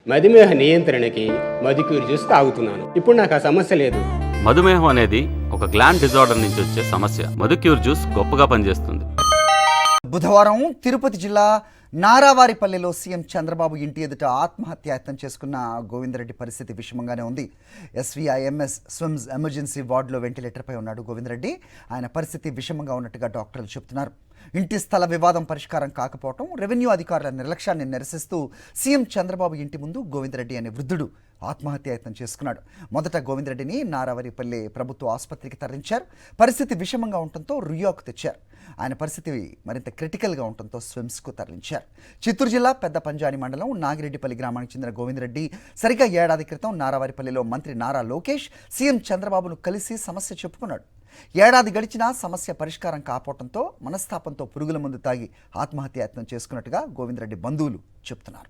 మధుమేహ నియంత్రణకి Madhucure juice తాగుతున్నాను. ఇప్పుడు నాకు ఆ సమస్య లేదు. మధుమేహం అనేది ఒక గ్లాండ్ డిజార్డర్ నుంచి వచ్చే సమస్య. మధుక్యూర్ జ్యూస్ గొప్పగా పనిచేస్తుంది. బుధవారం తిరుపతి జిల్లా నారావారిపల్లెలో సీఎం చంద్రబాబు ఇంటి ఎదుట ఆత్మహత్యాయత్నం చేసుకున్న గోవిందరెడ్డి పరిస్థితి విషమంగానే ఉంది. ఎస్వీఐఎంఎస్ స్విమ్స్ ఎమర్జెన్సీ వార్డులో వెంటిలేటర్పై ఉన్నాడు గోవిందరెడ్డి. ఆయన పరిస్థితి విషమంగా ఉన్నట్టుగా డాక్టర్లు చెబుతున్నారు. ఇంటి స్థల వివాదం పరిష్కారం కాకపోవడం, రెవెన్యూ అధికారుల నిర్లక్ష్యాన్ని నిరసిస్తూ సీఎం చంద్రబాబు ఇంటి ముందు గోవిందరెడ్డి అనే వృద్ధుడు ఆత్మహత్యాయత్నం చేసుకున్నాడు. మొదట గోవిందరెడ్డిని నారావారిపల్లె ప్రభుత్వ ఆసుపత్రికి తరలించారు. పరిస్థితి విషమంగా ఉండటంతో రుయాకు తెచ్చారు. ఆయన పరిస్థితి మరింత క్రిటికల్గా ఉండటంతో స్విమ్స్కు తరలించారు. చిత్తూరు జిల్లా పెద్ద పంజాని మండలం నాగిరెడ్డిపల్లి గ్రామానికి చెందిన గోవిందరెడ్డి సరిగ్గా ఏడాది క్రితం నారావారిపల్లెలో మంత్రి నారా లోకేష్ సీఎం చంద్రబాబును కలిసి సమస్య చెప్పుకున్నాడు. ఏడాది గడిచినా సమస్య పరిష్కారం కాకపోవడంతో మనస్తాపంతో పురుగుల మందు తాగి ఆత్మహత్యాయత్నం చేసుకున్నట్టుగా గోవిందరెడ్డి బంధువులు చెప్తున్నారు.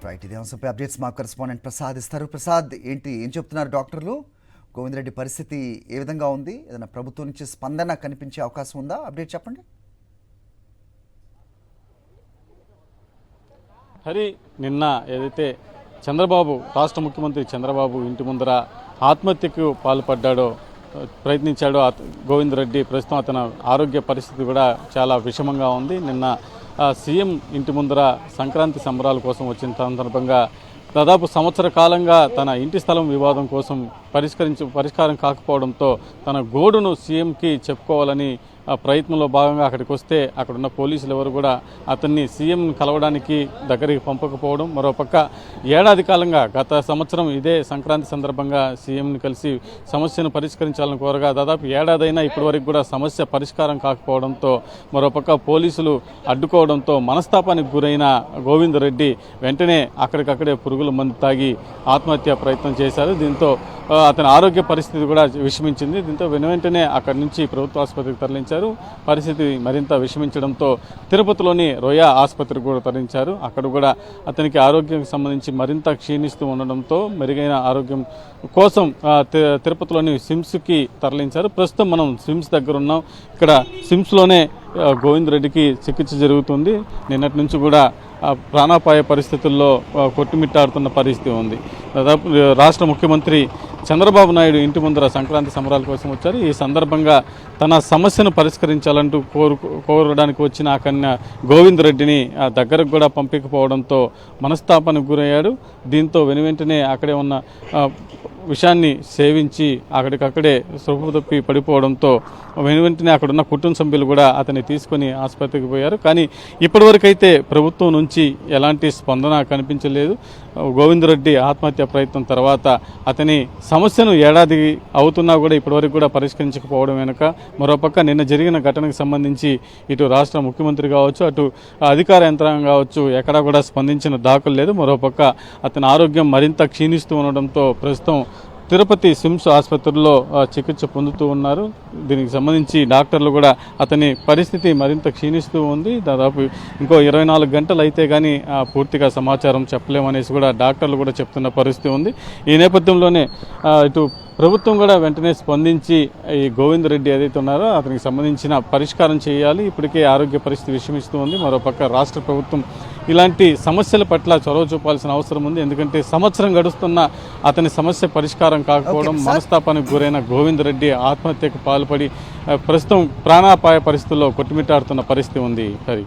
రైట్, ఇదే అంశంపై అప్డేట్స్ మా కరెస్పాండెంట్ ప్రసాద్ ఇస్తారు. ప్రసాద్, ఏం చెప్తున్నారు డాక్టర్లు? గోవిందరెడ్డి పరిస్థితి ఏ విధంగా ఉంది? ఏదైనా ప్రభుత్వం నుంచి స్పందన కనిపించే అవకాశం ఉందా? అప్డేట్ చెప్పండి. హరి, నిన్న ఏదైతే చంద్రబాబు రాష్ట్ర ముఖ్యమంత్రి చంద్రబాబు ఇంటి ముందర ఆత్మహత్యకు పాల్పడ్డాడో ప్రయత్నించాడో గోవిందరెడ్డి, ప్రస్తుతం అతని ఆరోగ్య పరిస్థితి కూడా చాలా విషమంగా ఉంది. నిన్న సీఎం ఇంటి ముందర సంక్రాంతి సంబరాల కోసం వచ్చిన సందర్భంగా దాదాపు సంవత్సర కాలంగా తన ఇంటి స్థలం వివాదం కోసం పరిష్కారం కాకపోవడంతో తన గోడును సీఎంకి చెప్పుకోవాలని ప్రయత్నంలో భాగంగా అక్కడికి వస్తే అక్కడున్న పోలీసులు ఎవరు కూడా అతన్ని సీఎం కలవడానికి దగ్గరికి పంపకపోవడం, మరోపక్క ఏడాది కాలంగా గత సంవత్సరం ఇదే సంక్రాంతి సందర్భంగా సీఎంని కలిసి సమస్యను పరిష్కరించాలని కోరగా దాదాపు ఏడాదైనా ఇప్పటివరకు కూడా సమస్య పరిష్కారం కాకపోవడంతో మరోపక్క పోలీసులు అడ్డుకోవడంతో మనస్తాపానికి గురైన గోవిందరెడ్డి వెంటనే అక్కడికక్కడే పురుగుల మందు తాగి ఆత్మహత్య ప్రయత్నం చేశారు. దీంతో అతని ఆరోగ్య పరిస్థితి కూడా విషమించింది. దీంతో వెంటనే అక్కడి నుంచి ప్రభుత్వ ఆసుపత్రికి తరలించారు. పరిస్థితి మరింత విషమించడంతో తిరుపతిలోని రోయా ఆసుపత్రికి కూడా తరలించారు. అక్కడ కూడా అతనికి ఆరోగ్యానికి సంబంధించి మరింత క్షీణిస్తూ ఉండడంతో మెరుగైన ఆరోగ్యం కోసం తిరుపతిలోని సిమ్స్కి తరలించారు. ప్రస్తుతం మనం సిమ్స్ దగ్గర ఉన్నాం. ఇక్కడ సిమ్స్లోనే గోవిందరెడ్డికి చికిత్స జరుగుతుంది. నిన్నటి నుంచి కూడా ప్రాణాపాయ పరిస్థితుల్లో కొట్టుమిట్టాడుతున్న పరిస్థితి ఉంది. దాదాపు రాష్ట్ర ముఖ్యమంత్రి చంద్రబాబు నాయుడు ఇంటి ముందర సంక్రాంతి సంబరాల కోసం వచ్చారు. ఈ సందర్భంగా తన సమస్యను పరిష్కరించాలంటూ కోరడానికి వచ్చిన ఆ కన్య గోవిందరెడ్డిని దగ్గరకు కూడా పంపించకపోవడంతో మనస్తాపానికి గురయ్యాడు. దీంతో వెనువెంటనే అక్కడే ఉన్న విషయాన్ని సేవించి అక్కడికక్కడే స్పృహ తప్పి పడిపోవడంతో వెనువెంటనే అక్కడున్న కుటుంబ సభ్యులు కూడా అతన్ని తీసుకొని ఆసుపత్రికి పోయారు. కానీ ఇప్పటివరకైతే ప్రభుత్వం నుంచి ఎలాంటి స్పందన కనిపించలేదు. గోవిందరెడ్డి ఆత్మహత్య ప్రయత్నం తర్వాత అతని సమస్యను ఏడాది అవుతున్నా కూడా ఇప్పటివరకు కూడా పరిష్కరించకపోవడం వెనుక మరోపక్క నిన్న జరిగిన ఘటనకు సంబంధించి ఇటు రాష్ట్ర ముఖ్యమంత్రి కావచ్చు, అటు అధికార యంత్రాంగం కావచ్చు, ఎక్కడా కూడా స్పందించిన దాఖలు లేదు. మరోపక్క అతని ఆరోగ్యం మరింత క్షీణిస్తూ ఉండడంతో ప్రస్తుతం తిరుపతి సిమ్స్ ఆసుపత్రిలో చికిత్స పొందుతూ ఉన్నారు. దీనికి సంబంధించి డాక్టర్లు కూడా అతని పరిస్థితి మరింత క్షీణిస్తూ ఉంది. దాదాపు ఇంకో 24 గంటలు అయితే కానీ పూర్తిగా సమాచారం చెప్పలేమనేసి కూడా డాక్టర్లు కూడా చెప్తున్న పరిస్థితి ఉంది. ఈ నేపథ్యంలోనే ఇటు ప్రభుత్వం కూడా వెంటనే స్పందించి ఈ గోవిందరెడ్డి ఏదైతే ఉన్నారో అతనికి సంబంధించిన పరిష్కారం చేయాలి. ఇప్పటికే ఆరోగ్య పరిస్థితి విషమిస్తూ ఉంది. మరోపక్క రాష్ట్ర ప్రభుత్వం ఇలాంటి సమస్యల పట్ల చొరవ చూపాల్సిన అవసరం ఉంది. ఎందుకంటే సంవత్సరం గడుస్తున్న అతని సమస్య పరిష్కారం కాకపోవడం, మనస్తాపానికి గురైన గోవిందరెడ్డి ఆత్మహత్యకు పాల్పడి ప్రస్తుతం ప్రాణాపాయ పరిస్థితుల్లో కొట్టుమిట్టాడుతున్న పరిస్థితి ఉంది. హరి,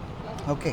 ఓకే.